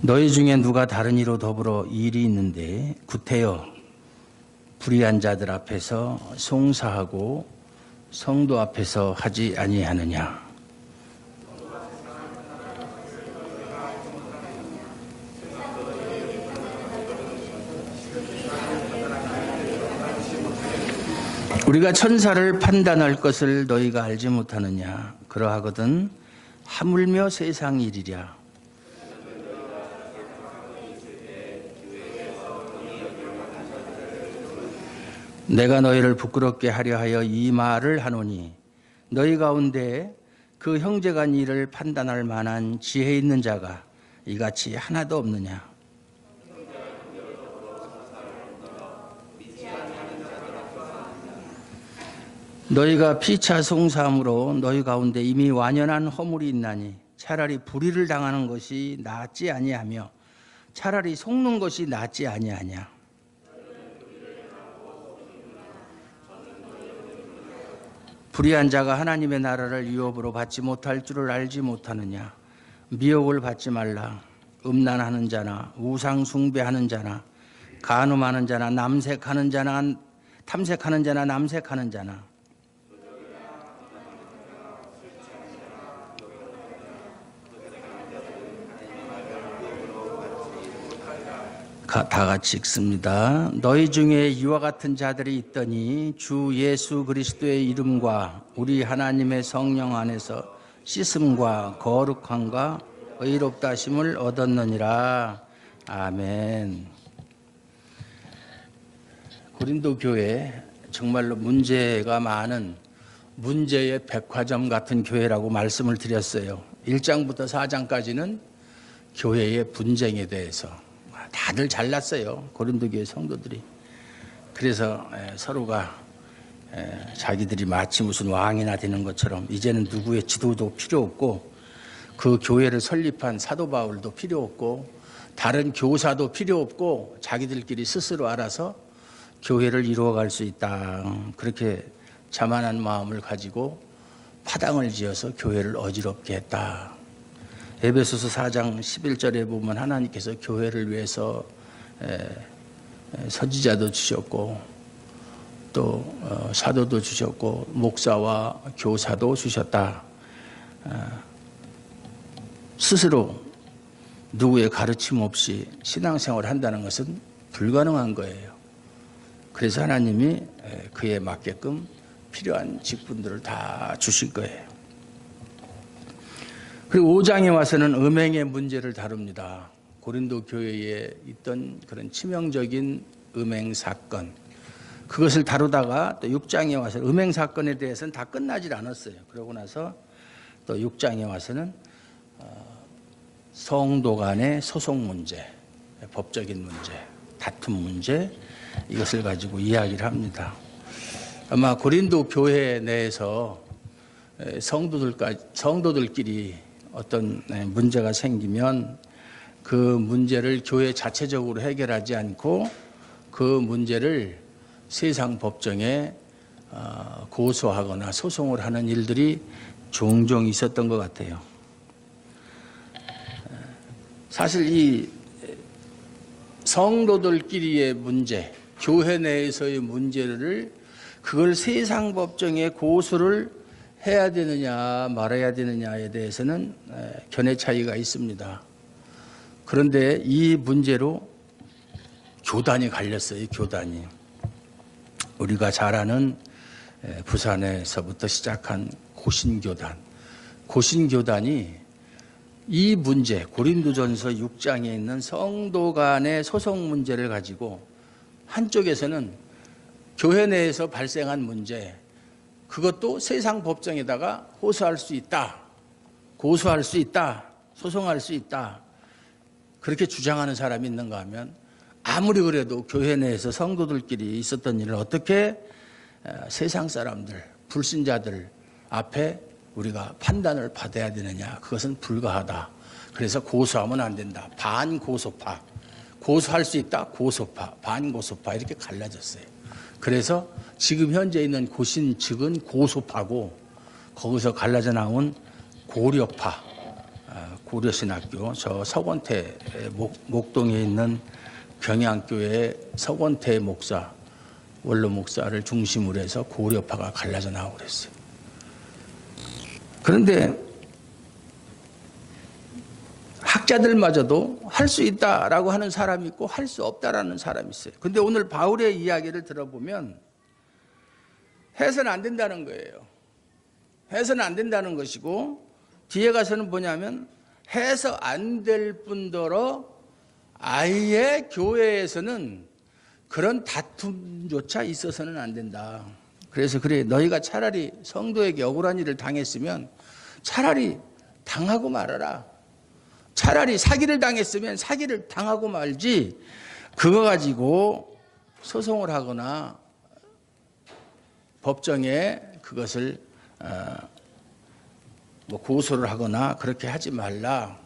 너희 중에 누가 다른 이로 더불어 일이 있는데 구태여 불의한 자들 앞에서 송사하고 성도 앞에서 하지 아니하느냐. 우리가 천사를 판단할 것을 너희가 알지 못하느냐. 그러하거든 하물며 세상 일이랴. 내가 너희를 부끄럽게 하려 하여 이 말을 하노니 너희 가운데 그 형제간 일을 판단할 만한 지혜 있는 자가 이같이 하나도 없느냐. 너희가 피차 송사함으로 너희 가운데 이미 완연한 허물이 있나니 차라리 불의를 당하는 것이 낫지 아니하며 차라리 속는 것이 낫지 아니하냐. 불의한 자가 하나님의 나라를 유업으로 받지 못할 줄을 알지 못하느냐. 미혹을 받지 말라. 음란하는 자나 우상 숭배하는 자나 간음하는 자나 탐색하는 자나 남색하는 자나 다 같이 읽습니다. 너희 중에 이와 같은 자들이 있더니 주 예수 그리스도의 이름과 우리 하나님의 성령 안에서 씻음과 거룩함과 의롭다 하심을 얻었느니라. 아멘. 고린도 교회 정말로 문제가 많은 문제의 백화점 같은 교회라고 말씀을 드렸어요. 1장부터 4장까지는 교회의 분쟁에 대해서 다들 잘났어요. 고린도 교회 성도들이. 그래서 서로가 자기들이 마치 무슨 왕이나 되는 것처럼 이제는 누구의 지도도 필요 없고 그 교회를 설립한 사도 바울도 필요 없고 다른 교사도 필요 없고 자기들끼리 스스로 알아서 교회를 이루어갈 수 있다. 그렇게 자만한 마음을 가지고 파당을 지어서 교회를 어지럽게 했다. 에베소서 4장 11절에 보면 하나님께서 교회를 위해서 선지자도 주셨고 또 사도도 주셨고 목사와 교사도 주셨다. 스스로 누구의 가르침 없이 신앙생활을 한다는 것은 불가능한 거예요. 그래서 하나님이 그에 맞게끔 필요한 직분들을 다 주실 거예요. 그리고 5장에 와서는 음행의 문제를 다룹니다. 고린도 교회에 있던 그런 치명적인 음행 사건, 그것을 다루다가 또 6장에 와서 음행 사건에 대해서는 다 끝나질 않았어요. 그러고 나서 또 6장에 와서는 성도 간의 소송 문제, 법적인 문제, 다툼 문제, 이것을 가지고 이야기를 합니다. 아마 고린도 교회 내에서 성도들끼리 어떤 문제가 생기면 그 문제를 교회 자체적으로 해결하지 않고 그 문제를 세상 법정에 고소하거나 소송을 하는 일들이 종종 있었던 것 같아요. 사실 이 성도들끼리의 문제, 교회 내에서의 문제를 그걸 세상 법정에 고소를 해야 되느냐 말아야 되느냐에 대해서는 견해 차이가 있습니다. 그런데 이 문제로 교단이 갈렸어요. 교단이. 우리가 잘 아는 부산에서부터 시작한 고신교단. 고신교단이 이 문제, 고린도전서 6장에 있는 성도 간의 소송 문제를 가지고 한쪽에서는 교회 내에서 발생한 문제, 그것도 세상 법정에다가 호소할 수 있다, 고소할 수 있다, 소송할 수 있다, 그렇게 주장하는 사람이 있는가 하면 아무리 그래도 교회 내에서 성도들끼리 있었던 일을 어떻게 세상 사람들, 불신자들 앞에 우리가 판단을 받아야 되느냐, 그것은 불가하다. 그래서 고소하면 안 된다. 반고소파, 고소할 수 있다, 고소파, 반고소파, 이렇게 갈라졌어요. 그래서 지금 현재 있는 고신 측은 고소파고 거기서 갈라져 나온 고려파, 고려신학교, 저 서건태 목동에 있는 경양교회 서건태 목사, 원로 목사를 중심으로 해서 고려파가 갈라져 나오고 그랬어요. 그런데 학자들마저도 할 수 있다라고 하는 사람이 있고 할 수 없다라는 사람이 있어요. 그런데 오늘 바울의 이야기를 들어보면 해서는 안 된다는 거예요. 해서는 안 된다는 것이고, 뒤에 가서는 뭐냐면 해서 안 될 뿐더러 아예 교회에서는 그런 다툼조차 있어서는 안 된다. 그래서 그래, 너희가 차라리 성도에게 억울한 일을 당했으면 차라리 당하고 말아라. 차라리 사기를 당했으면 사기를 당하고 말지, 그거 가지고 소송을 하거나 법정에 그것을 뭐 고소를 하거나 그렇게 하지 말라.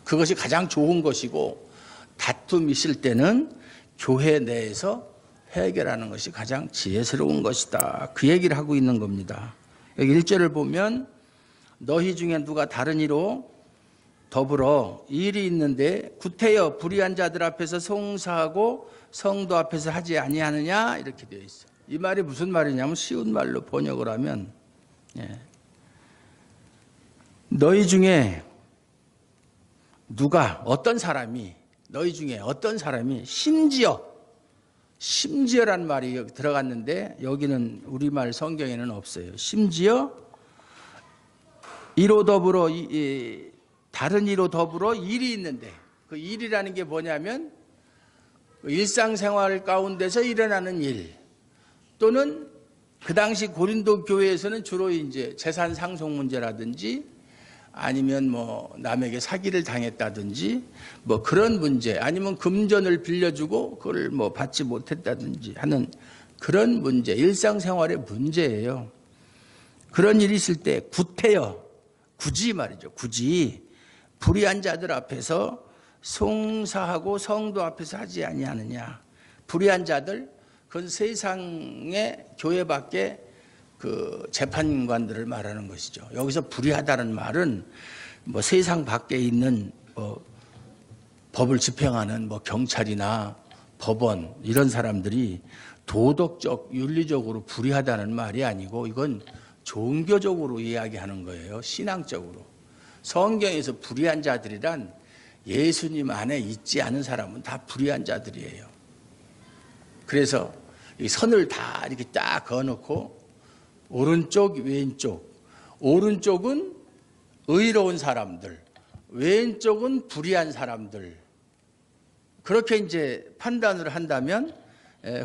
그것이 가장 좋은 것이고, 다툼이 있을 때는 교회 내에서 해결하는 것이 가장 지혜스러운 것이다. 그 얘기를 하고 있는 겁니다. 여기 1절을 보면 너희 중에 누가 다른 이로 더불어 일이 있는데 구태여 불의한 자들 앞에서 송사하고 성도 앞에서 하지 아니하느냐, 이렇게 되어 있어요. 이 말이 무슨 말이냐면, 쉬운 말로 번역을 하면 너희 중에 누가, 어떤 사람이, 너희 중에 어떤 사람이 심지어란 말이 여기 들어갔는데 여기는 우리말 성경에는 없어요. 심지어 이로 더불어 다른 이로 더불어 일이 있는데, 그 일이라는 게 뭐냐면 일상생활 가운데서 일어나는 일, 또는 그 당시 고린도 교회에서는 주로 이제 재산 상속 문제라든지 아니면 뭐 남에게 사기를 당했다든지 뭐 그런 문제, 아니면 금전을 빌려주고 그걸 뭐 받지 못했다든지 하는 그런 문제, 일상생활의 문제예요. 그런 일이 있을 때 구태여, 굳이 말이죠. 굳이 불의한 자들 앞에서 송사하고 성도 앞에서 하지 아니하느냐. 불의한 자들, 그건 세상의 교회 밖에 그 재판관들을 말하는 것이죠. 여기서 불의하다는 말은 뭐 세상 밖에 있는 뭐 법을 집행하는 뭐 경찰이나 법원, 이런 사람들이 도덕적, 윤리적으로 불의하다는 말이 아니고, 이건 종교적으로 이야기하는 거예요. 신앙적으로. 성경에서 불의한 자들이란 예수님 안에 있지 않은 사람은 다 불의한 자들이에요. 그래서 이 선을 다 이렇게 딱 그어놓고 오른쪽, 왼쪽, 오른쪽은 의로운 사람들, 왼쪽은 불의한 사람들, 그렇게 이제 판단을 한다면,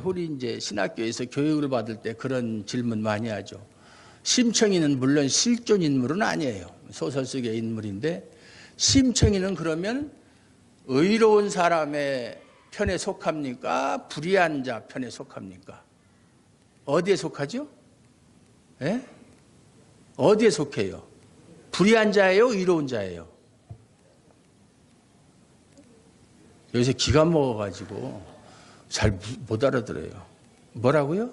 우리 이제 신학교에서 교육을 받을 때 그런 질문 많이 하죠. 심청이는 물론 실존 인물은 아니에요. 소설 속의 인물인데, 심청이는 그러면 의로운 사람의 편에 속합니까? 불의한 자 편에 속합니까? 어디에 속하죠? 예? 어디에 속해요? 불의한 자예요? 의로운 자예요? 여기서 기가 먹어가지고 잘 못 알아들어요. 뭐라고요?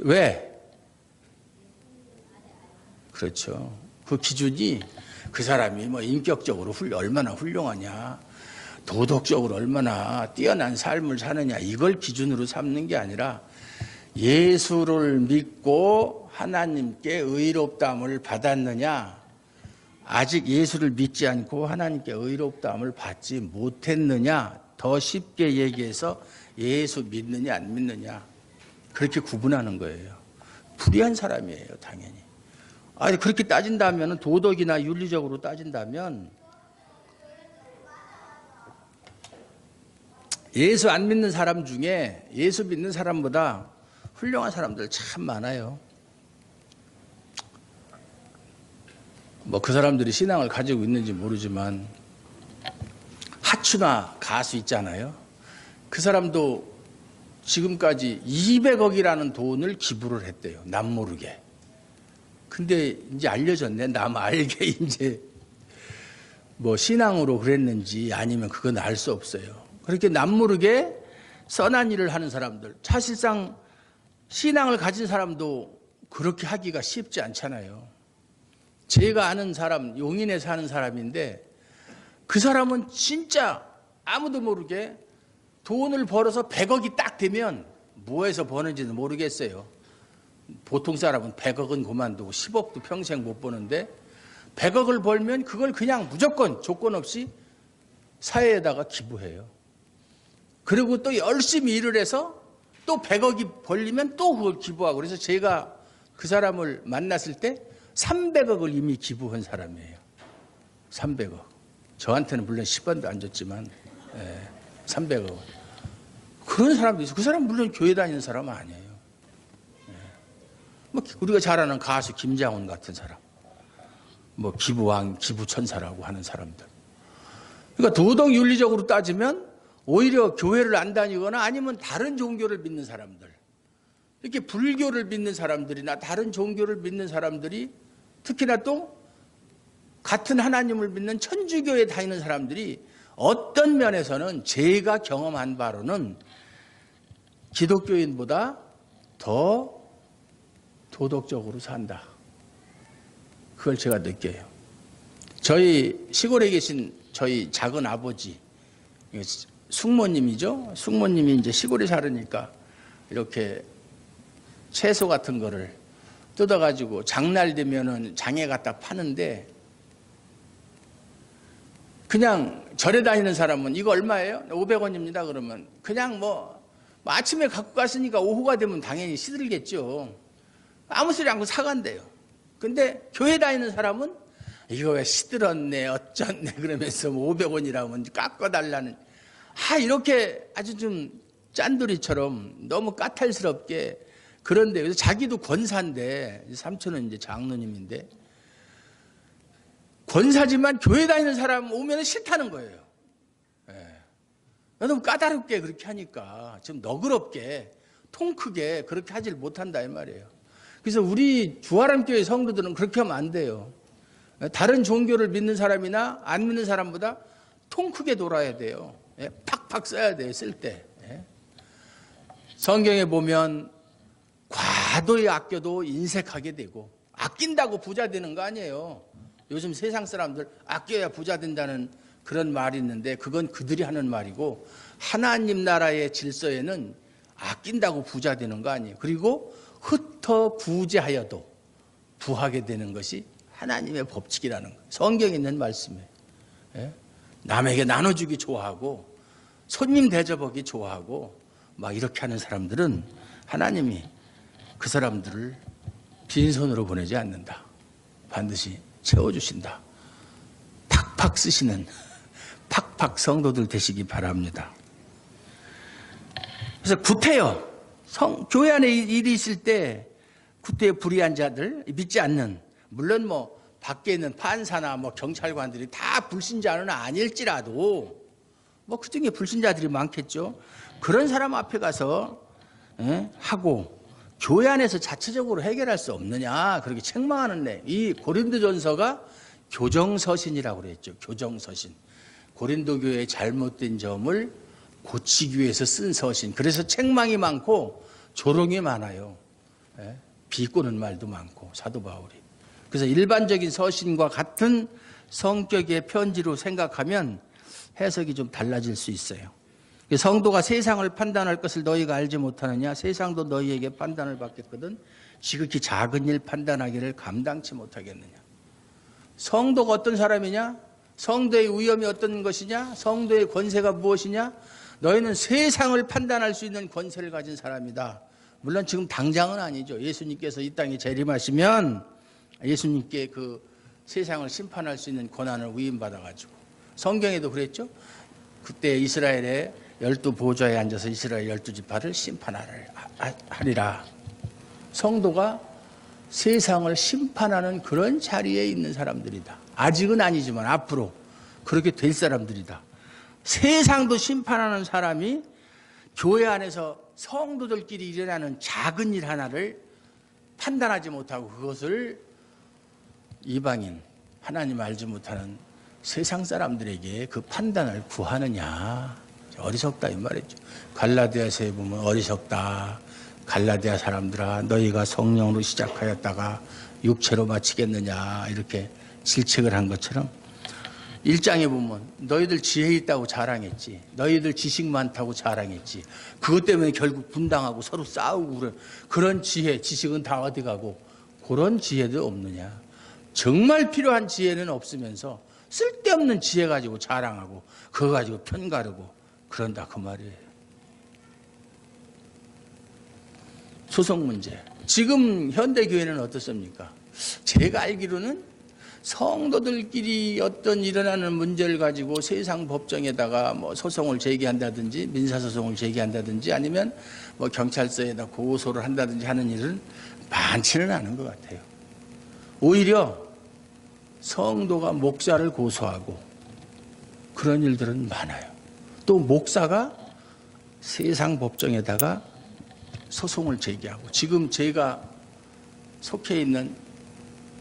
왜? 그렇죠. 그 기준이 그 사람이 뭐 인격적으로 얼마나 훌륭하냐, 도덕적으로 얼마나 뛰어난 삶을 사느냐, 이걸 기준으로 삼는 게 아니라 예수를 믿고 하나님께 의롭다함을 받았느냐, 아직 예수를 믿지 않고 하나님께 의롭다함을 받지 못했느냐, 더 쉽게 얘기해서 예수 믿느냐 안 믿느냐, 그렇게 구분하는 거예요. 불의한 사람이에요, 당연히. 아니, 그렇게 따진다면, 도덕이나 윤리적으로 따진다면 예수 안 믿는 사람 중에 예수 믿는 사람보다 훌륭한 사람들 참 많아요. 뭐 그 사람들이 신앙을 가지고 있는지 모르지만, 하추나 가수 있잖아요. 그 사람도 지금까지 200억이라는 돈을 기부를 했대요. 남 모르게. 근데 이제 알려졌네. 남 알게 이제 뭐 신앙으로 그랬는지 아니면 그건 알 수 없어요. 그렇게 남 모르게 선한 일을 하는 사람들, 사실상 신앙을 가진 사람도 그렇게 하기가 쉽지 않잖아요. 제가 아는 사람, 용인에 사는 사람인데 그 사람은 진짜 아무도 모르게 돈을 벌어서 100억이 딱 되면 뭐해서 버는지는 모르겠어요. 보통 사람은 100억은 그만두고 10억도 평생 못 버는데 100억을 벌면 그걸 그냥 무조건 조건 없이 사회에다가 기부해요. 그리고 또 열심히 일을 해서 또 100억이 벌리면 또 그걸 기부하고, 그래서 제가 그 사람을 만났을 때 300억을 이미 기부한 사람이에요. 300억. 저한테는 물론 10원도 안 줬지만 300억. 그런 사람도 있어요. 그 사람은 물론 교회 다니는 사람은 아니에요. 뭐 우리가 잘 아는 가수 김장훈 같은 사람, 뭐 기부왕, 기부천사라고 하는 사람들. 그러니까 도덕 윤리적으로 따지면 오히려 교회를 안 다니거나 아니면 다른 종교를 믿는 사람들, 이렇게 불교를 믿는 사람들이나 다른 종교를 믿는 사람들이, 특히나 또 같은 하나님을 믿는 천주교에 다니는 사람들이 어떤 면에서는 제가 경험한 바로는 기독교인보다 더 도덕적으로 산다. 그걸 제가 느껴요. 저희 시골에 계신 저희 작은 아버지, 숙모님이죠. 숙모님이 이제 시골에 살으니까 이렇게 채소 같은 거를 뜯어가지고 장날 되면은 장에 갖다 파는데, 그냥 절에 다니는 사람은 이거 얼마예요? 500원입니다. 그러면 그냥 뭐 아침에 갖고 갔으니까 오후가 되면 당연히 시들겠죠. 아무 소리 않고 사간대요. 근데 교회 다니는 사람은 이거 왜 시들었네 어쩌네 그러면서 500원이라면 깎아달라는, 이렇게 아주 좀 짠돌이처럼 너무 까탈스럽게. 그런데 그래서 자기도 권사인데, 삼촌은 이제 장로님인데 권사지만 교회 다니는 사람 오면 싫다는 거예요. 너무 까다롭게 그렇게 하니까 좀 너그럽게 통 크게 그렇게 하질 못한다 이 말이에요. 그래서 우리 주하람교회 성도들은 그렇게 하면 안 돼요. 다른 종교를 믿는 사람이나 안 믿는 사람보다 통 크게 돌아야 돼요. 팍팍 써야 돼요, 쓸 때. 성경에 보면 과도히 아껴도 인색하게 되고, 아낀다고 부자 되는 거 아니에요. 요즘 세상 사람들 아껴야 부자 된다는 그런 말이 있는데 그건 그들이 하는 말이고, 하나님 나라의 질서에는 아낀다고 부자 되는 거 아니에요. 그리고 흩어 부재하여도 부하게 되는 것이 하나님의 법칙이라는 거예요. 성경에 있는 말씀이에요. 남에게 나눠주기 좋아하고 손님 대접하기 좋아하고 막 이렇게 하는 사람들은 하나님이 그 사람들을 빈손으로 보내지 않는다. 반드시 채워주신다. 팍팍 쓰시는 팍팍 성도들 되시기 바랍니다. 그래서 구태여, 교회 안에 일이 있을 때 구태여 불의한 자들, 믿지 않는, 물론 뭐 밖에 있는 판사나 뭐 경찰관들이 다 불신자는 아닐지라도 뭐 그중에 불신자들이 많겠죠. 그런 사람 앞에 가서 하고 교회 안에서 자체적으로 해결할 수 없느냐 그렇게 책망하는 이 고린도전서가 교정서신이라고 그랬죠. 교정서신. 고린도 교회의 잘못된 점을 고치기 위해서 쓴 서신. 그래서 책망이 많고 조롱이 많아요. 비꼬는 말도 많고, 사도 바울이. 그래서 일반적인 서신과 같은 성격의 편지로 생각하면 해석이 좀 달라질 수 있어요. 성도가 세상을 판단할 것을 너희가 알지 못하느냐? 세상도 너희에게 판단을 받겠거든 지극히 작은 일 판단하기를 감당치 못하겠느냐? 성도가 어떤 사람이냐? 성도의 위엄이 어떤 것이냐? 성도의 권세가 무엇이냐? 너희는 세상을 판단할 수 있는 권세를 가진 사람이다. 물론 지금 당장은 아니죠. 예수님께서 이 땅에 재림하시면 예수님께 그 세상을 심판할 수 있는 권한을 위임받아가지고, 성경에도 그랬죠. 그때 이스라엘의 12 보좌에 앉아서 이스라엘 12지파를 심판하리라. 성도가 세상을 심판하는 그런 자리에 있는 사람들이다. 아직은 아니지만 앞으로 그렇게 될 사람들이다. 세상도 심판하는 사람이 교회 안에서 성도들끼리 일어나는 작은 일 하나를 판단하지 못하고 그것을 이방인, 하나님 알지 못하는 세상 사람들에게 그 판단을 구하느냐. 어리석다 이 말이죠. 갈라디아서에 보면 어리석다. 갈라디아 사람들아, 너희가 성령으로 시작하였다가 육체로 바치겠느냐 이렇게 질책을 한 것처럼 1장에 보면 너희들 지혜 있다고 자랑했지, 너희들 지식 많다고 자랑했지, 그것 때문에 결국 분당하고 서로 싸우고 그런 지혜 지식은 다 어디 가고 그런 지혜도 없느냐. 정말 필요한 지혜는 없으면서 쓸데없는 지혜 가지고 자랑하고 그거 가지고 편가르고 그런다 그 말이에요. 소송 문제. 지금 현대교회는 어떻습니까? 제가 알기로는 성도들끼리 어떤 일어나는 문제를 가지고 세상 법정에다가 뭐 소송을 제기한다든지 민사소송을 제기한다든지 아니면 뭐 경찰서에다 고소를 한다든지 하는 일은 많지는 않은 것 같아요. 오히려 성도가 목사를 고소하고 그런 일들은 많아요. 또 목사가 세상 법정에다가 소송을 제기하고, 지금 제가 속해 있는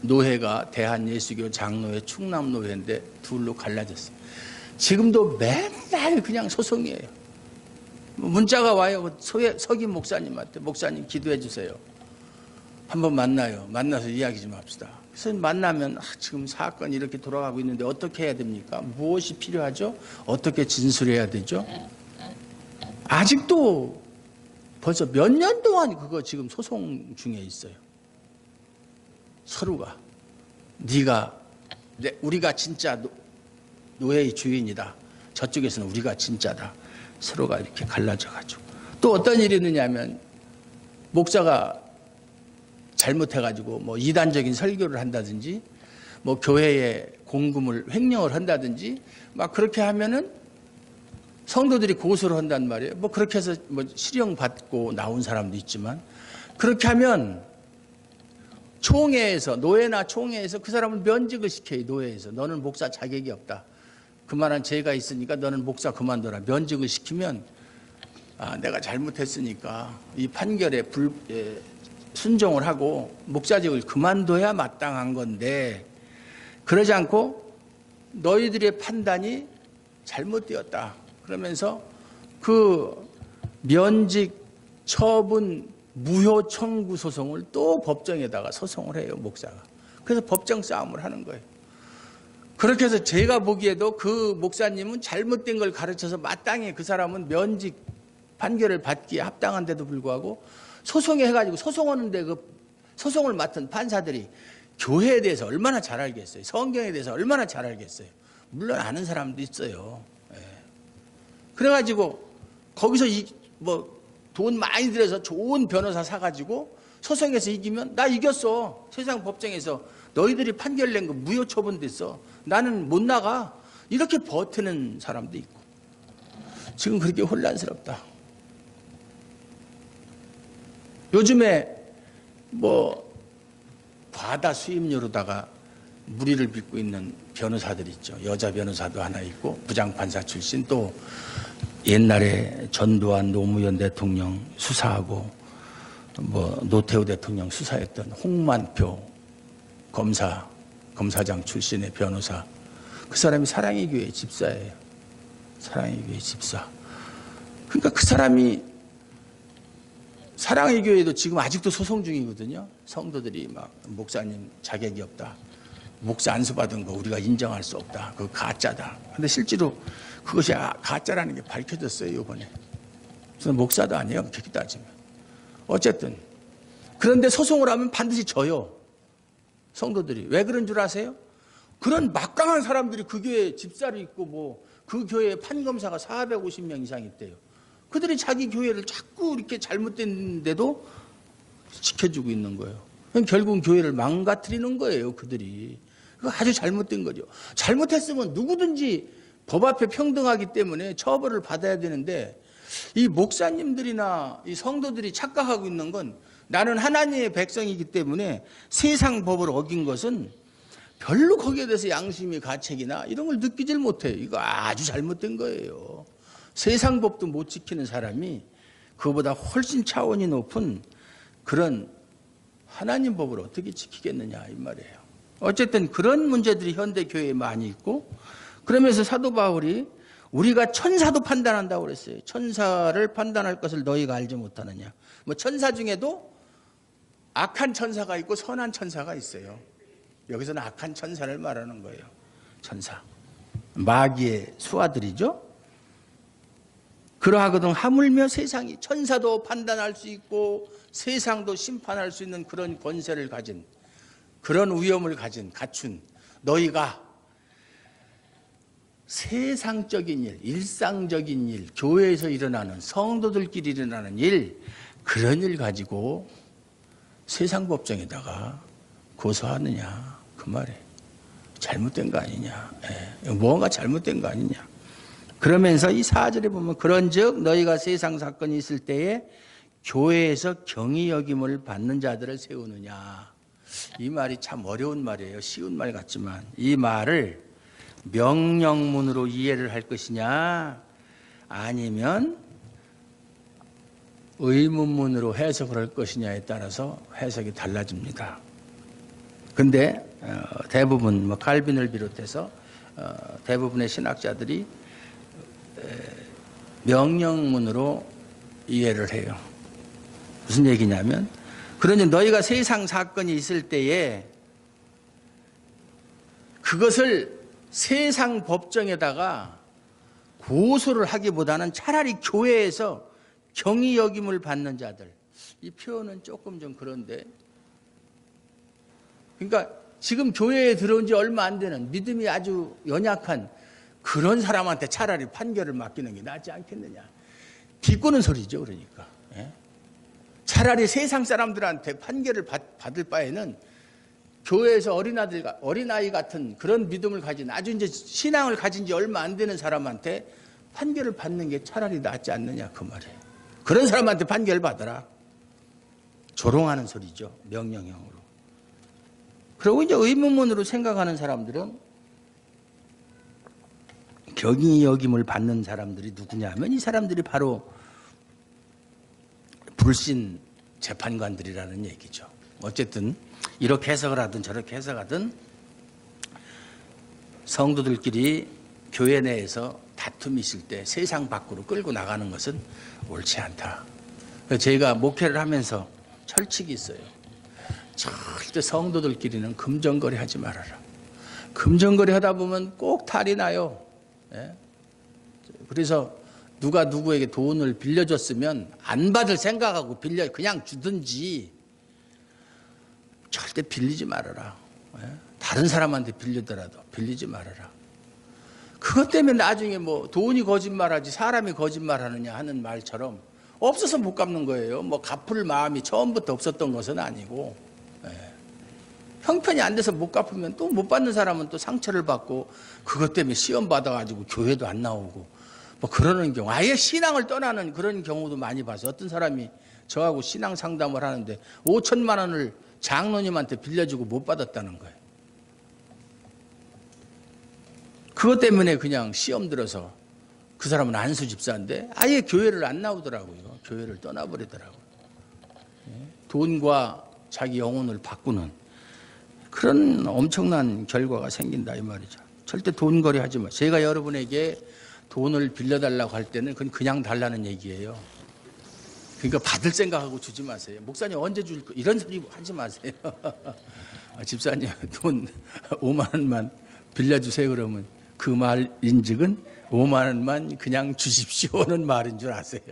노회가 대한예수교 장로회 충남노회인데 둘로 갈라졌어요. 지금도 맨날 그냥 소송이에요. 문자가 와요. 석임 목사님한테, 목사님 기도해 주세요. 한번 만나요. 만나서 이야기 좀 합시다. 그래서 만나면 지금 사건이 이렇게 돌아가고 있는데 어떻게 해야 됩니까? 무엇이 필요하죠? 어떻게 진술해야 되죠? 아직도 벌써 몇 년 동안 그거 지금 소송 중에 있어요. 서로가 우리가 진짜 노예의 주인이다, 저쪽에서는 우리가 진짜다, 서로가 이렇게 갈라져가지고. 또 어떤 일이 있느냐면 목사가 잘못해가지고 뭐 이단적인 설교를 한다든지 뭐 교회에 공금을 횡령을 한다든지 막 그렇게 하면은 성도들이 고소를 한단 말이에요. 뭐 그렇게 해서 뭐 실형 받고 나온 사람도 있지만, 그렇게 하면 총회에서, 노예나 총회에서 그 사람을 면직을 시켜요. 노예에서 너는 목사 자격이 없다, 그만한 죄가 있으니까 너는 목사 그만둬라. 면직을 시키면 내가 잘못했으니까 이 판결에 순종을 하고 목사직을 그만둬야 마땅한 건데, 그러지 않고 너희들의 판단이 잘못되었다 그러면서 그 면직 처분 무효 청구 소송을 또 법정에다가 소송을 해요, 목사가. 그래서 법정 싸움을 하는 거예요. 그렇게 해서 제가 보기에도 그 목사님은 잘못된 걸 가르쳐서 마땅히 그 사람은 면직 판결을 받기에 합당한데도 불구하고 소송에 해가지고 소송하는데 그 소송을 맡은 판사들이 교회에 대해서 얼마나 잘 알겠어요? 성경에 대해서 얼마나 잘 알겠어요? 물론 아는 사람도 있어요. 그래가지고 거기서 돈 많이 들여서 좋은 변호사 사가지고 소송에서 이기면 나 이겼어. 세상 법정에서 너희들이 판결 낸 거 무효 처분됐어. 나는 못 나가. 이렇게 버티는 사람도 있고. 지금 그렇게 혼란스럽다. 요즘에 과다 수임료로다가 무리를 빚고 있는 변호사들 있죠. 여자 변호사도 하나 있고 부장판사 출신, 또 옛날에 전두환 노무현 대통령 수사하고 노태우 대통령 수사했던 홍만표 검사장 출신의 변호사, 그 사람이 사랑의 교회 집사예요. 사랑의 교회 집사. 그러니까 그 사람이 사랑의 교회도 지금 아직도 소송 중이거든요. 성도들이 막 목사님 자격이 없다, 목사 안수 받은 거 우리가 인정할 수 없다, 그거 가짜다. 근데 실제로 그것이 가짜라는 게 밝혀졌어요, 이번에. 저는 목사도 아니에요, 그렇게 따지면. 어쨌든 그런데 소송을 하면 반드시 져요, 성도들이. 왜 그런 줄 아세요? 그런 막강한 사람들이 그 교회에 집사로 있고 그 교회에 판검사가 450명 이상 있대요. 그들이 자기 교회를 자꾸 이렇게 잘못됐는데도 지켜주고 있는 거예요. 결국은 교회를 망가뜨리는 거예요, 그들이. 그거 아주 잘못된 거죠. 잘못했으면 누구든지 법 앞에 평등하기 때문에 처벌을 받아야 되는데, 이 목사님들이나 이 성도들이 착각하고 있는 건 나는 하나님의 백성이기 때문에 세상 법을 어긴 것은 별로 거기에 대해서 양심의 가책이나 이런 걸 느끼질 못해요. 이거 아주 잘못된 거예요. 세상 법도 못 지키는 사람이 그보다 훨씬 차원이 높은 그런 하나님 법을 어떻게 지키겠느냐 이 말이에요. 어쨌든 그런 문제들이 현대 교회에 많이 있고, 그러면서 사도 바울이 우리가 천사도 판단한다고 그랬어요. 천사를 판단할 것을 너희가 알지 못하느냐. 천사 중에도 악한 천사가 있고 선한 천사가 있어요. 여기서는 악한 천사를 말하는 거예요. 천사. 마귀의 수하들이죠. 그러하거든 하물며 세상이, 천사도 판단할 수 있고 세상도 심판할 수 있는 그런 권세를 가진, 그런 위엄을 갖춘 너희가 세상적인 일, 일상적인 일, 교회에서 일어나는, 성도들끼리 일어나는 일, 그런 일 가지고 세상 법정에다가 고소하느냐, 그 말이에요. 잘못된 거 아니냐, 무언가 잘못된 거 아니냐. 그러면서 이 4절에 보면 그런즉 너희가 세상 사건이 있을 때에 교회에서 경히 여김을 받는 자들을 세우느냐. 이 말이 참 어려운 말이에요. 쉬운 말 같지만 이 말을 명령문으로 이해를 할 것이냐, 아니면 의문문으로 해석을 할 것이냐에 따라서 해석이 달라집니다. 근데 대부분 칼빈을 비롯해서 대부분의 신학자들이 명령문으로 이해를 해요. 무슨 얘기냐면, 그러니 너희가 세상 사건이 있을 때에 그것을 세상 법정에다가 고소를 하기보다는 차라리 교회에서 경히 여김을 받는 자들. 이 표현은 조금 좀 그런데, 그러니까 지금 교회에 들어온 지 얼마 안 되는 믿음이 아주 연약한 그런 사람한테 차라리 판결을 맡기는 게 낫지 않겠느냐. 비꼬는 소리죠. 그러니까 차라리 세상 사람들한테 판결을 받을 바에는 교회에서 어린아이 같은 그런 믿음을 가진, 아주 이제 신앙을 가진 지 얼마 안 되는 사람한테 판결을 받는 게 차라리 낫지 않느냐, 그 말이에요. 그런 사람한테 판결을 받아라. 조롱하는 소리죠. 명령형으로. 그리고 이제 의문문으로 생각하는 사람들은 경히 여김을 받는 사람들이 누구냐 하면 이 사람들이 바로 불신 재판관들이라는 얘기죠. 어쨌든 이렇게 해석을 하든 저렇게 해석하든 성도들끼리 교회 내에서 다툼이 있을 때 세상 밖으로 끌고 나가는 것은 옳지 않다. 저희가 목회를 하면서 철칙이 있어요. 절대 성도들끼리는 금전거래 하지 말아라. 금전거래 하다 보면 꼭 탈이 나요. 그래서 누가 누구에게 돈을 빌려줬으면 안 받을 생각하고 그냥 주든지, 절대 빌리지 말아라. 다른 사람한테 빌리더라도 빌리지 말아라. 그것 때문에 나중에 뭐 돈이 거짓말하지 사람이 거짓말하느냐 하는 말처럼 없어서 못 갚는 거예요. 뭐 갚을 마음이 처음부터 없었던 것은 아니고, 형편이 안 돼서 못 갚으면 또 못 받는 사람은 또 상처를 받고 그것 때문에 시험 받아가지고 교회도 안 나오고 뭐 그러는 경우, 아예 신앙을 떠나는 그런 경우도 많이 봤어요. 어떤 사람이 저하고 신앙 상담을 하는데 5천만 원을 장로님한테 빌려주고 못 받았다는 거예요. 그것 때문에 그냥 시험 들어서, 그 사람은 안수 집사인데 아예 교회를 안 나오더라고요. 교회를 떠나버리더라고요. 돈과 자기 영혼을 바꾸는 그런 엄청난 결과가 생긴다 이 말이죠. 절대 돈거래 하지 마. 제가 여러분에게 돈을 빌려달라고 할 때는 그건 그냥 달라는 얘기예요. 그러니까 받을 생각하고 주지 마세요. 목사님 언제 줄 거, 이런 소리 하지 마세요. 집사님 돈 5만 원만 빌려주세요 그러면 그 말인즉은 5만 원만 그냥 주십시오는 말인 줄 아세요.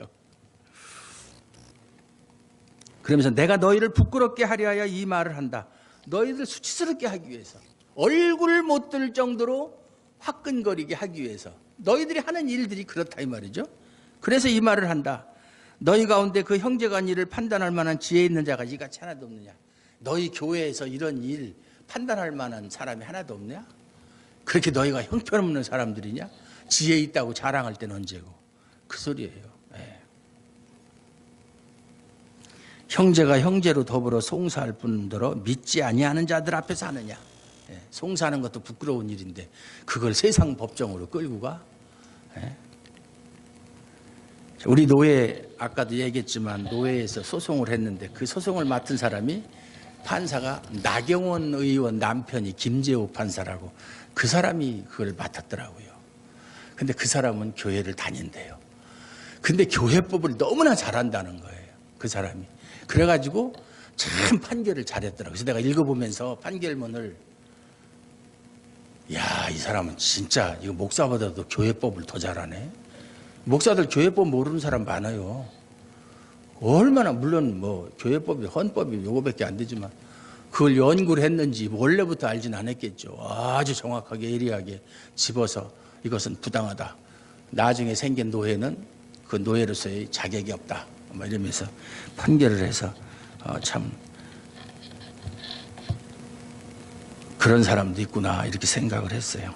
그러면서 내가 너희를 부끄럽게 하려 하여 이 말을 한다. 너희들 수치스럽게 하기 위해서, 얼굴을 못 들 정도로 화끈거리게 하기 위해서 너희들이 하는 일들이 그렇다 이 말이죠. 그래서 이 말을 한다. 너희 가운데 그 형제가 한 일을 판단할 만한 지혜 있는 자가 이같이 하나도 없느냐. 너희 교회에서 이런 일 판단할 만한 사람이 하나도 없냐? 그렇게 너희가 형편없는 사람들이냐? 지혜 있다고 자랑할 때는 언제고. 그 소리예요. 형제가 형제로 더불어 송사할 뿐더러 믿지 아니하는 자들 앞에서 하느냐. 송사하는 것도 부끄러운 일인데 그걸 세상 법정으로 끌고 가. 우리 노예, 아까도 얘기했지만 노예에서 소송을 했는데 그 소송을 맡은 사람이 판사가 나경원 의원 남편이 김재호 판사라고, 그 사람이 그걸 맡았더라고요. 근데 그 사람은 교회를 다닌대요. 근데 교회법을 너무나 잘한다는 거예요. 그 사람이. 그래가지고 참 판결을 잘했더라고요. 그래서 내가 읽어보면서 판결문을, 야, 이 사람은 진짜 이거 목사보다도 교회법을 더 잘하네. 목사들 교회법 모르는 사람 많아요. 얼마나, 물론 뭐 교회법이 헌법이 요거밖에 안 되지만 그걸 연구를 했는지 원래부터 알진 않았겠죠. 아주 정확하게 예리하게 집어서 이것은 부당하다. 나중에 생긴 노예는 그 노예로서의 자격이 없다. 뭐 이러면서 판결을 해서 참 그런 사람도 있구나 이렇게 생각을 했어요.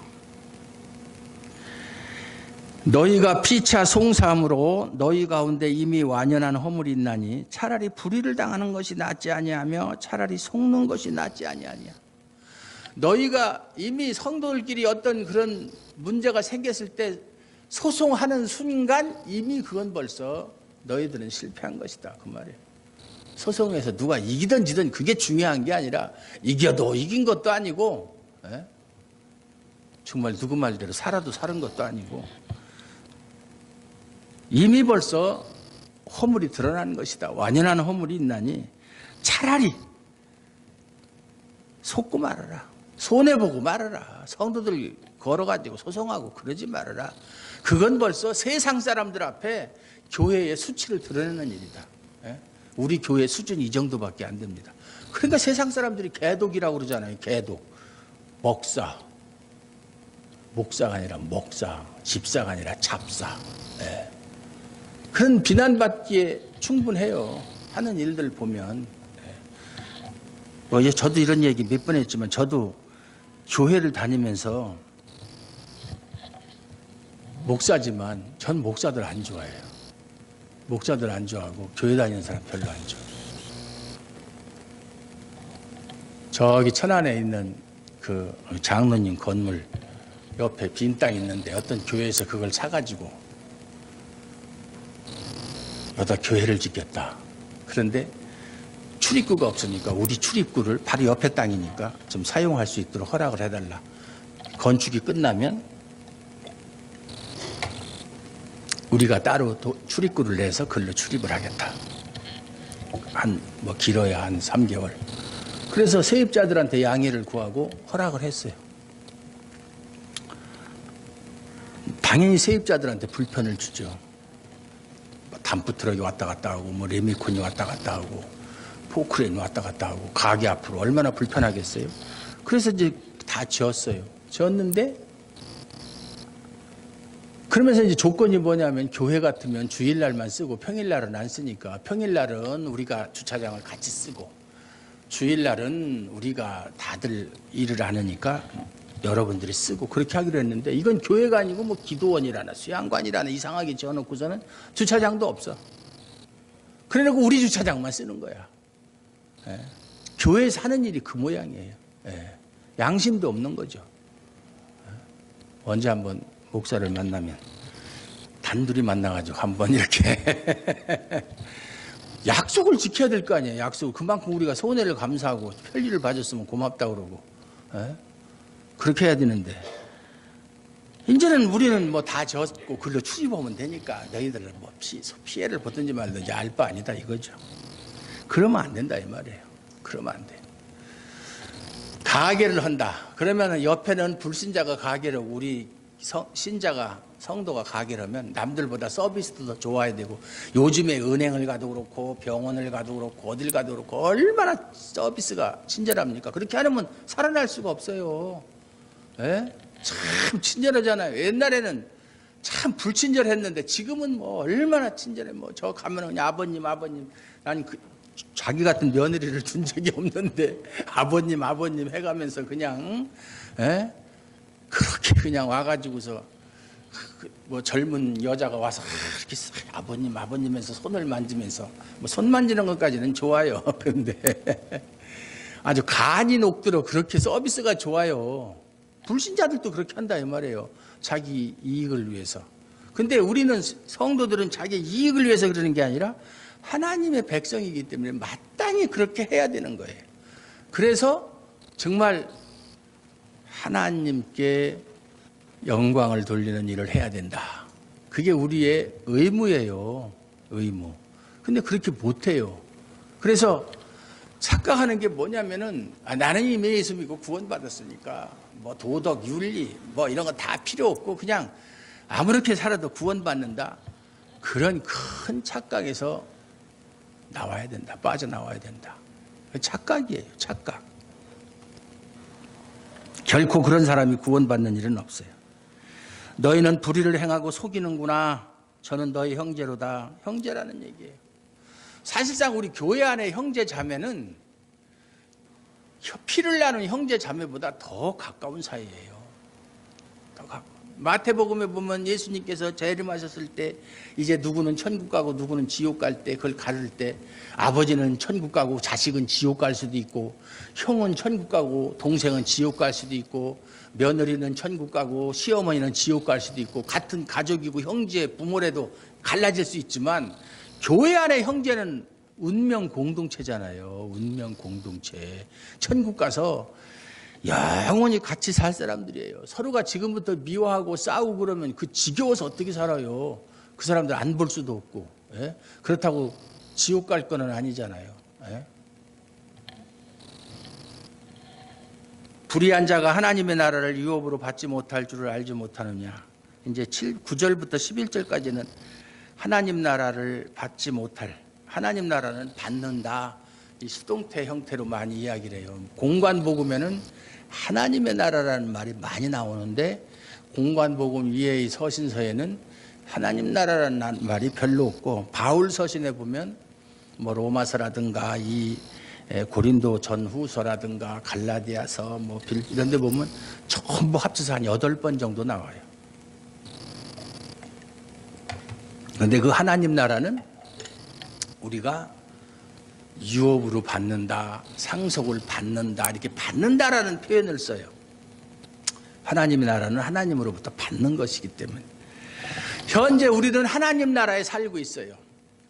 너희가 피차 송사함으로 너희 가운데 이미 완연한 허물이 있나니 차라리 불의를 당하는 것이 낫지 아니하며 차라리 속는 것이 낫지 아니하냐. 너희가 이미 성도들끼리 어떤 그런 문제가 생겼을 때 소송하는 순간 이미 그건 벌써 너희들은 실패한 것이다 그 말이에요. 소송에서 누가 이기든 지든 그게 중요한 게 아니라 이겨도 이긴 것도 아니고 정말 누구 말대로 살아도 사는 것도 아니고 이미 벌써 허물이 드러난 것이다. 완연한 허물이 있나니 차라리 속고 말아라. 손해보고 말아라. 성도들 걸어가지고 소송하고 그러지 말아라. 그건 벌써 세상 사람들 앞에 교회의 수치를 드러내는 일이다. 우리 교회 수준이 이 정도밖에 안 됩니다. 그러니까 세상 사람들이 개독이라고 그러잖아요. 개독. 목사가 아니라 목사, 집사가 아니라 잡사. 그런 비난받기에 충분해요. 하는 일들 보면. 저도 이런 얘기 몇 번 했지만 저도 교회를 다니면서 목사지만 전 목사들 안 좋아해요. 목사들 안 좋아하고 교회 다니는 사람 별로 안 좋아해요. 저기 천안에 있는 그 장로님 건물 옆에 빈 땅 있는데 어떤 교회에서 그걸 사가지고 여기다 교회를 짓겠다. 그런데 출입구가 없으니까 우리 출입구를 바로 옆에 땅이니까 좀 사용할 수 있도록 허락을 해달라. 건축이 끝나면 우리가 따로 출입구를 내서 그걸로 출입을 하겠다. 길어야 한 3개월. 그래서 세입자들한테 양해를 구하고 허락을 했어요. 당연히 세입자들한테 불편을 주죠. 담프 트럭이 왔다 갔다 하고, 레미콘이 왔다 갔다 하고, 포크레인이 왔다 갔다 하고, 가게 앞으로 얼마나 불편하겠어요. 그래서 이제 다 지었어요. 지었는데, 그러면서 이제 조건이 뭐냐면 교회 같으면 주일날만 쓰고 평일날은 안 쓰니까 평일날은 우리가 주차장을 같이 쓰고 주일날은 우리가 다들 일을 안 하니까 여러분들이 쓰고 그렇게 하기로 했는데 이건 교회가 아니고 뭐 기도원이라나 수양관이라나 이상하게 지어놓고서는 주차장도 없어. 그래놓고 우리 주차장만 쓰는 거야. 교회에서 하는 일이 그 모양이에요. 양심도 없는 거죠. 언제 한번 목사를 만나면 단둘이 만나가지고 한번 이렇게 약속을 지켜야 될 거 아니에요. 약속을. 그만큼 우리가 손해를 감수하고 편리를 봐줬으면 고맙다고 그러고 그렇게 해야 되는데 이제는 우리는 뭐 다 졌고 글로 출입하면 되니까 너희들은 뭐 피해를 보든지 말든지 알 바 아니다 이거죠. 그러면 안 된다 이 말이에요. 그러면 안 돼. 가게를 한다. 그러면 옆에는 불신자가 가게를 우리 신자가 성도가 가게를 하면 남들보다 서비스도 더 좋아야 되고 요즘에 은행을 가도 그렇고 병원을 가도 그렇고 어딜 가도 그렇고 얼마나 서비스가 친절합니까? 그렇게 하면 살아날 수가 없어요. 참 친절하잖아요. 옛날에는 참 불친절했는데 지금은 뭐 얼마나 친절해. 뭐 저 가면 그냥 아버님 나는 자기 같은 며느리를 둔 적이 없는데 아버님 해가면서 그냥 그렇게 그냥 와가지고서 뭐 젊은 여자가 와서 그렇게 아버님면서 손을 만지면서 뭐 손 만지는 것까지는 좋아요. 그런데 아주 간이 녹도록 그렇게 서비스가 좋아요. 불신자들도 그렇게 한다 이 말이에요. 자기 이익을 위해서. 근데 우리는 성도들은 자기 이익을 위해서 그러는 게 아니라 하나님의 백성이기 때문에 마땅히 그렇게 해야 되는 거예요. 그래서 정말 하나님께 영광을 돌리는 일을 해야 된다. 그게 우리의 의무예요. 의무. 근데 그렇게 못해요. 그래서 착각하는 게 뭐냐면은 나는 이미 예수 믿고 구원받았으니까 뭐 도덕, 윤리 뭐 이런 거 다 필요 없고 그냥 아무렇게 살아도 구원받는다. 그런 큰 착각에서 나와야 된다. 빠져나와야 된다. 착각이에요. 착각. 결코 그런 사람이 구원받는 일은 없어요. 너희는 불의를 행하고 속이는구나. 저는 너희 형제로다. 형제라는 얘기예요. 사실상 우리 교회 안에 형제 자매는 피를 나눈 형제 자매보다 더 가까운 사이예요. 더 가까워. 마태복음에 보면 예수님께서 재림하셨을 때 이제 누구는 천국 가고 누구는 지옥 갈 때 그걸 가를 때 아버지는 천국 가고 자식은 지옥 갈 수도 있고 형은 천국 가고 동생은 지옥 갈 수도 있고 며느리는 천국 가고 시어머니는 지옥 갈 수도 있고 같은 가족이고 형제 부모래도 갈라질 수 있지만 교회 안의 형제는 운명 공동체잖아요. 운명 공동체. 천국 가서 영원히 같이 살 사람들이에요. 서로가 지금부터 미워하고 싸우고 그러면 그 지겨워서 어떻게 살아요. 그 사람들 안 볼 수도 없고. 예? 그렇다고 지옥 갈 거는 아니잖아요. 예? 불의한 자가 하나님의 나라를 유업으로 받지 못할 줄을 알지 못하느냐. 이제 9절부터 11절까지는 하나님 나라를 받지 못할, 하나님 나라는 받는다. 이 수동태 형태로 많이 이야기를 해요. 공관복음에는 하나님의 나라라는 말이 많이 나오는데 공관복음 위에의 서신서에는 하나님 나라라는 말이 별로 없고 바울 서신에 보면 뭐 로마서라든가 이 고린도 전후서라든가 갈라디아서 뭐 이런 데 보면 전부 합쳐서 한 8번 정도 나와요. 그런데 그 하나님 나라는 우리가 유업으로 받는다, 상속을 받는다, 이렇게 받는다라는 표현을 써요. 하나님의 나라는 하나님으로부터 받는 것이기 때문에. 현재 우리는 하나님 나라에 살고 있어요.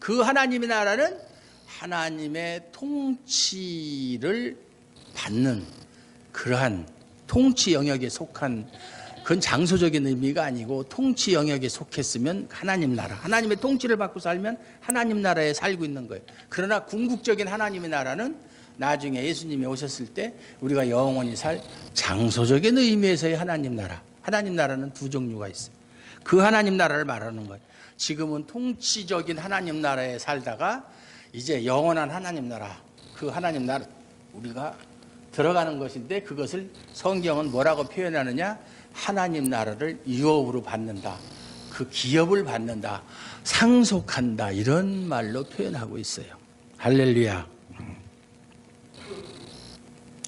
그 하나님의 나라는 하나님의 통치를 받는 그러한 통치 영역에 속한 그건 장소적인 의미가 아니고 통치 영역에 속했으면 하나님 나라, 하나님의 통치를 받고 살면 하나님 나라에 살고 있는 거예요. 그러나 궁극적인 하나님의 나라는 나중에 예수님이 오셨을 때 우리가 영원히 살 장소적인 의미에서의 하나님 나라. 하나님 나라는 두 종류가 있어요. 그 하나님 나라를 말하는 거예요. 지금은 통치적인 하나님 나라에 살다가 이제 영원한 하나님 나라, 그 하나님 나라 우리가 들어가는 것인데 그것을 성경은 뭐라고 표현하느냐? 하나님 나라를 유업으로 받는다. 그 기업을 받는다. 상속한다. 이런 말로 표현하고 있어요. 할렐루야.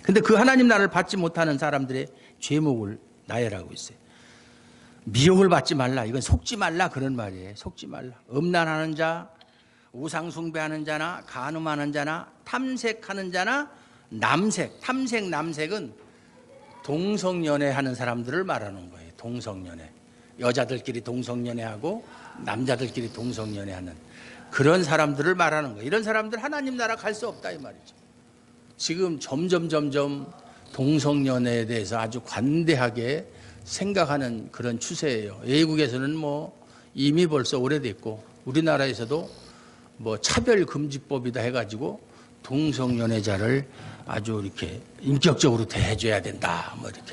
근데 그 하나님 나라를 받지 못하는 사람들의 죄목을 나열하고 있어요. 미혹을 받지 말라. 이건 속지 말라. 그런 말이에요. 속지 말라. 음란하는 자, 우상숭배하는 자나 간음하는 자나 탐색하는 자나 남색. 탐색, 남색은 동성연애 하는 사람들을 말하는 거예요. 동성연애. 여자들끼리 동성연애하고 남자들끼리 동성연애하는 그런 사람들을 말하는 거예요. 이런 사람들 하나님 나라 갈 수 없다 이 말이죠. 지금 점점 동성연애에 대해서 아주 관대하게 생각하는 그런 추세예요. 외국에서는 뭐 이미 벌써 오래됐고 우리나라에서도 뭐 차별금지법이다 해가지고 동성연애자를 아주 이렇게 인격적으로 대해줘야 된다. 뭐 이렇게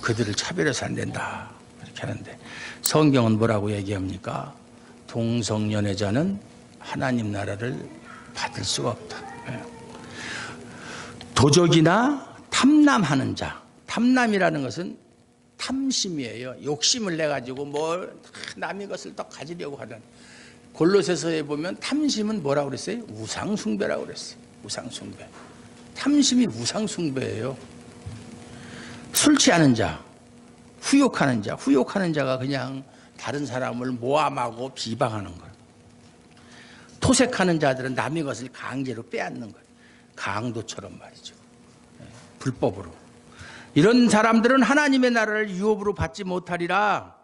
그들을 차별해서 안 된다. 이렇게 하는데 성경은 뭐라고 얘기합니까? 동성연애자는 하나님 나라를 받을 수가 없다. 도적이나 탐남하는 자. 탐남이라는 것은 탐심이에요. 욕심을 내가지고 뭘 남의 것을 더 가지려고 하는. 골로새서에 보면 탐심은 뭐라고 그랬어요? 우상숭배라고 그랬어요. 우상숭배. 탐심이 우상숭배예요. 술 취하는 자, 후욕하는 자. 후욕하는 자가 그냥 다른 사람을 모함하고 비방하는 거예요. 토색하는 자들은 남의 것을 강제로 빼앗는 거예요. 강도처럼 말이죠. 불법으로. 이런 사람들은 하나님의 나라를 유업으로 받지 못하리라.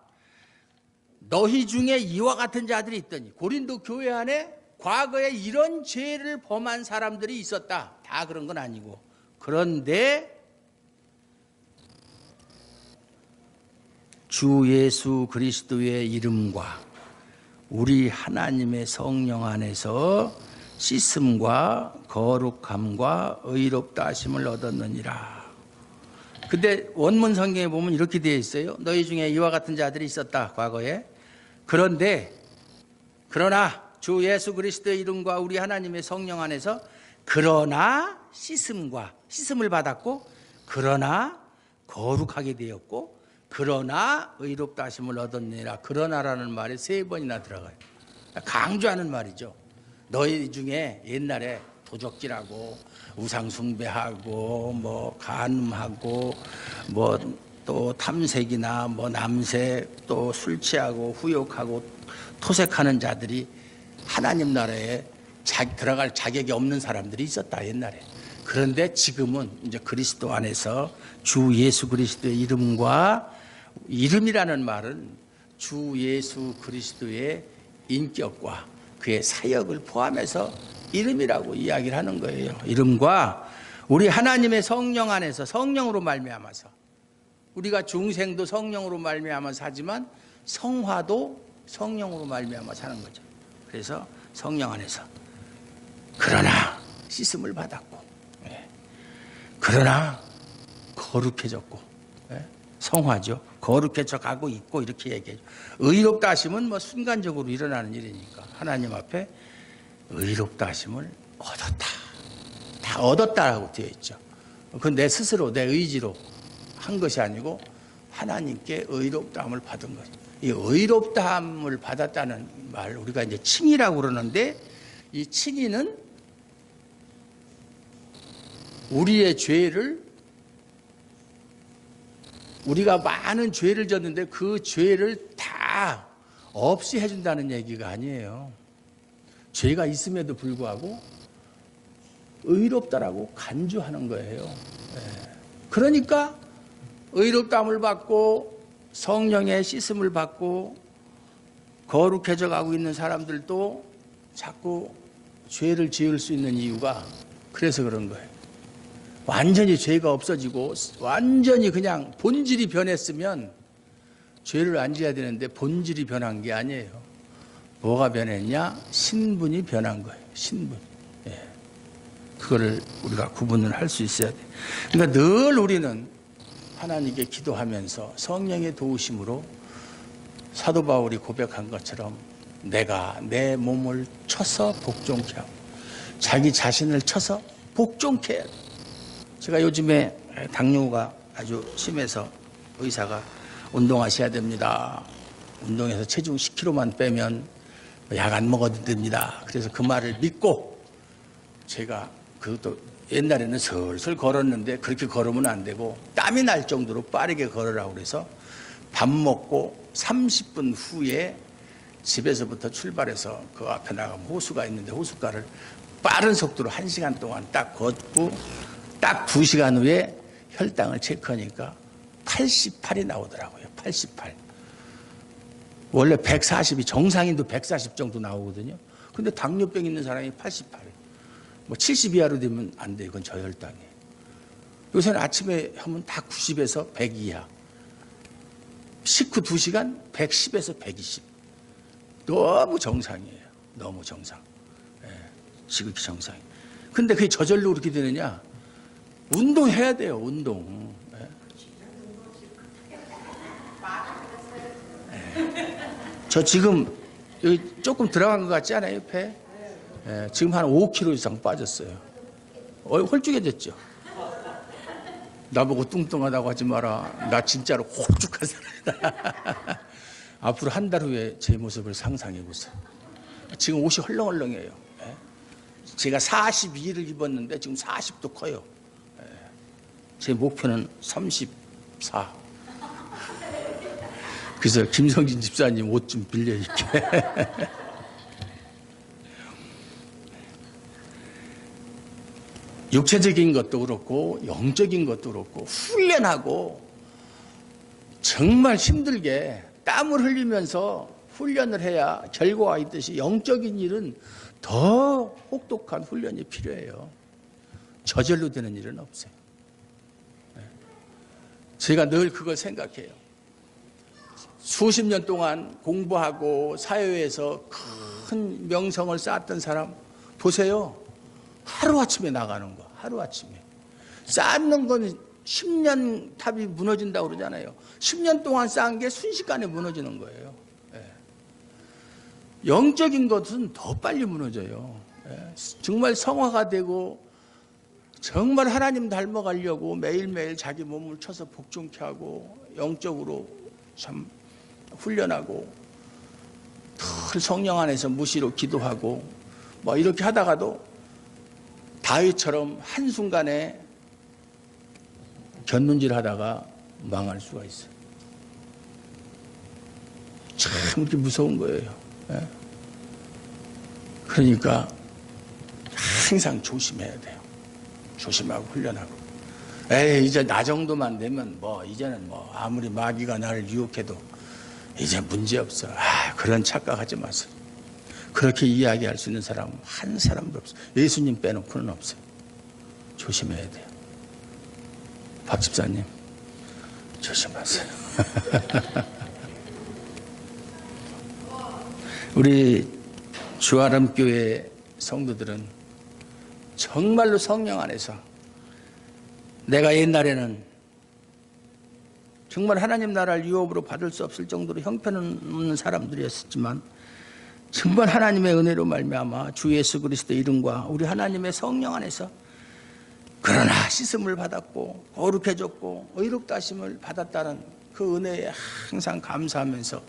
너희 중에 이와 같은 자들이 있더니 고린도 교회 안에 과거에 이런 죄를 범한 사람들이 있었다. 다 그런 건 아니고. 그런데 주 예수 그리스도의 이름과 우리 하나님의 성령 안에서 씻음과 거룩함과 의롭다 하심을 얻었느니라. 근데 원문 성경에 보면 이렇게 되어 있어요. 너희 중에 이와 같은 자들이 있었다, 과거에. 그러나 주 예수 그리스도의 이름과 우리 하나님의 성령 안에서 그러나 씻음을 받았고, 그러나 거룩하게 되었고, 그러나 의롭다 하심을 얻었느니라. 그러나라는 말이 3번이나 들어가요. 강조하는 말이죠. 너희 중에 옛날에 도적질하고 우상 숭배하고 뭐 간음하고 뭐 또 탐색이나 뭐 남색, 또 술 취하고 후욕하고 토색하는 자들이 하나님 나라에 들어갈 자격이 없는 사람들이 있었다, 옛날에. 그런데 지금은 이제 그리스도 안에서 주 예수 그리스도의 이름과, 이름이라는 말은 주 예수 그리스도의 인격과 그의 사역을 포함해서 이름이라고 이야기를 하는 거예요. 이름과 우리 하나님의 성령 안에서, 성령으로 말미암아서, 우리가 중생도 성령으로 말미암아서 하지만 성화도 성령으로 말미암아서 하는 거죠. 그래서 성령 안에서 그러나 씻음을 받았고, 그러나 거룩해졌고, 성화죠. 거룩해져 가고 있고, 이렇게 얘기해요. 의롭다 하심은 뭐 순간적으로 일어나는 일이니까 하나님 앞에 의롭다 하심을 얻었다. 다 얻었다라고 되어 있죠. 그건 내 스스로, 내 의지로 한 것이 아니고 하나님께 의롭다함을 받은 거죠. 이 의롭다함을 받았다는 말, 우리가 이제 칭의라고 그러는데, 이 칭의는 우리의 죄를, 우리가 많은 죄를 졌는데 그 죄를 다 없이 해준다는 얘기가 아니에요. 죄가 있음에도 불구하고 의롭다라고 간주하는 거예요. 그러니까 의롭다함을 받고 성령의 씻음을 받고 거룩해져 가고 있는 사람들도 자꾸 죄를 지을 수 있는 이유가 그래서 그런 거예요. 완전히 죄가 없어지고 완전히 그냥 본질이 변했으면 죄를 안 지어야 되는데 본질이 변한 게 아니에요. 뭐가 변했냐? 신분이 변한 거예요. 신분. 그거를 우리가 구분을 할 수 있어야 돼요. 그러니까 늘 우리는 하나님께 기도하면서 성령의 도우심으로 사도 바울이 고백한 것처럼 내가 내 몸을 쳐서 복종케 하고 자기 자신을 쳐서 복종케 해야 돼. 제가 요즘에 당뇨가 아주 심해서 의사가 운동하셔야 됩니다. 운동해서 체중 10kg만 빼면 약 안 먹어도 됩니다. 그래서 그 말을 믿고 제가 그것도 옛날에는 슬슬 걸었는데 그렇게 걸으면 안 되고 땀이 날 정도로 빠르게 걸으라고 그래서 밥 먹고 30분 후에 집에서부터 출발해서 그 앞에 나가면 호수가 있는데 호숫가를 빠른 속도로 1시간 동안 딱 걷고 딱 2시간 후에 혈당을 체크하니까 88이 나오더라고요. 88. 원래 140이 정상인도 140 정도 나오거든요. 근데 당뇨병 있는 사람이 88. 뭐 70 이하로 되면 안 돼. 이건 저혈당이에요. 요새는 아침에 하면 다 90에서 100 이하. 식후 2시간 110에서 120. 너무 정상이에요. 너무 정상. 지극히 정상. 근데 그게 저절로 그렇게 되느냐? 운동해야 돼요. 운동. 저 지금 여기 조금 들어간 것 같지 않아요? 배? 지금 한 5kg 이상 빠졌어요. 홀쭉해졌죠? 나보고 뚱뚱하다고 하지 마라. 나 진짜로 홀쭉한 사람이다. 앞으로 한 달 후에 제 모습을 상상해 보세요. 지금 옷이 헐렁헐렁해요. 제가 42를 입었는데 지금 40도 커요. 제 목표는 34. 그래서 김성진 집사님 옷 좀 빌려 입게. 육체적인 것도 그렇고 영적인 것도 그렇고 훈련하고 정말 힘들게 땀을 흘리면서 훈련을 해야 결과가 있듯이 영적인 일은 더 혹독한 훈련이 필요해요. 저절로 되는 일은 없어요. 제가 늘 그걸 생각해요. 수십 년 동안 공부하고 사회에서 큰 명성을 쌓았던 사람, 보세요. 하루아침에 나가는 거. 하루아침에. 쌓는 건 10년 탑이 무너진다고 그러잖아요. 10년 동안 쌓은 게 순식간에 무너지는 거예요. 예. 영적인 것은 더 빨리 무너져요. 예. 정말 성화가 되고 정말 하나님 닮아가려고 매일매일 자기 몸을 쳐서 복종케 하고 영적으로 참 훈련하고 늘 성령 안에서 무시로 기도하고 뭐 이렇게 하다가도 다윗처럼 한순간에 곁눈질 하다가 망할 수가 있어요. 참 그렇게 무서운 거예요. 예? 그러니까 항상 조심해야 돼요. 조심하고 훈련하고. 에이, 이제 나 정도만 되면 이제는 아무리 마귀가 나를 유혹해도 이제 문제 없어. 그런 착각하지 마세요. 그렇게 이야기할 수 있는 사람은 한 사람도 없어요. 예수님 빼놓고는 없어요. 조심해야 돼요. 박 집사님, 조심하세요. 우리 주아람교회 성도들은 정말로 성령 안에서 내가 옛날에는 정말 하나님 나라를 유업으로 받을 수 없을 정도로 형편없는 사람들이었지만 정말 하나님의 은혜로 말미암아 주 예수 그리스도의 이름과 우리 하나님의 성령 안에서 그러나 씻음을 받았고 거룩해졌고 의롭다 하심을 받았다는 그 은혜에 항상 감사하면서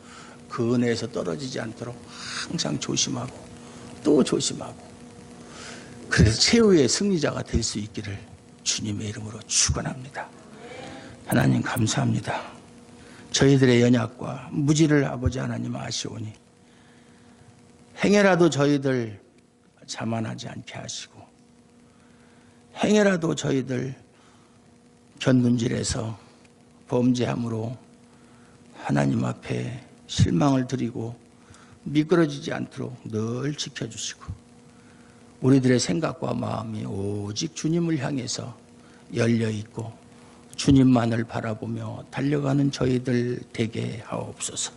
그 은혜에서 떨어지지 않도록 항상 조심하고 또 조심하고 그래서 최후의 승리자가 될 수 있기를 주님의 이름으로 축원합니다. 하나님 감사합니다. 저희들의 연약과 무지를 아버지 하나님 아시오니 행여라도 저희들 자만하지 않게 하시고 행여라도 저희들 견눈질해서 범죄함으로 하나님 앞에 실망을 드리고 미끄러지지 않도록 늘 지켜주시고 우리들의 생각과 마음이 오직 주님을 향해서 열려있고 주님만을 바라보며 달려가는 저희들 되게 하옵소서.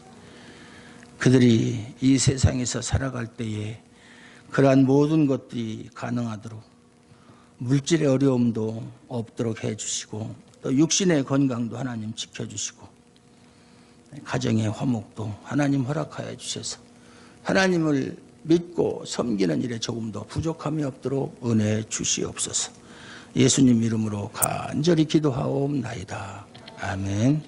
그들이 이 세상에서 살아갈 때에 그러한 모든 것들이 가능하도록 물질의 어려움도 없도록 해주시고 또 육신의 건강도 하나님 지켜주시고 가정의 화목도 하나님 허락하여 주셔서 하나님을 믿고 섬기는 일에 조금 더 부족함이 없도록 은혜 주시옵소서. 예수님 이름으로 간절히 기도하옵나이다. 아멘.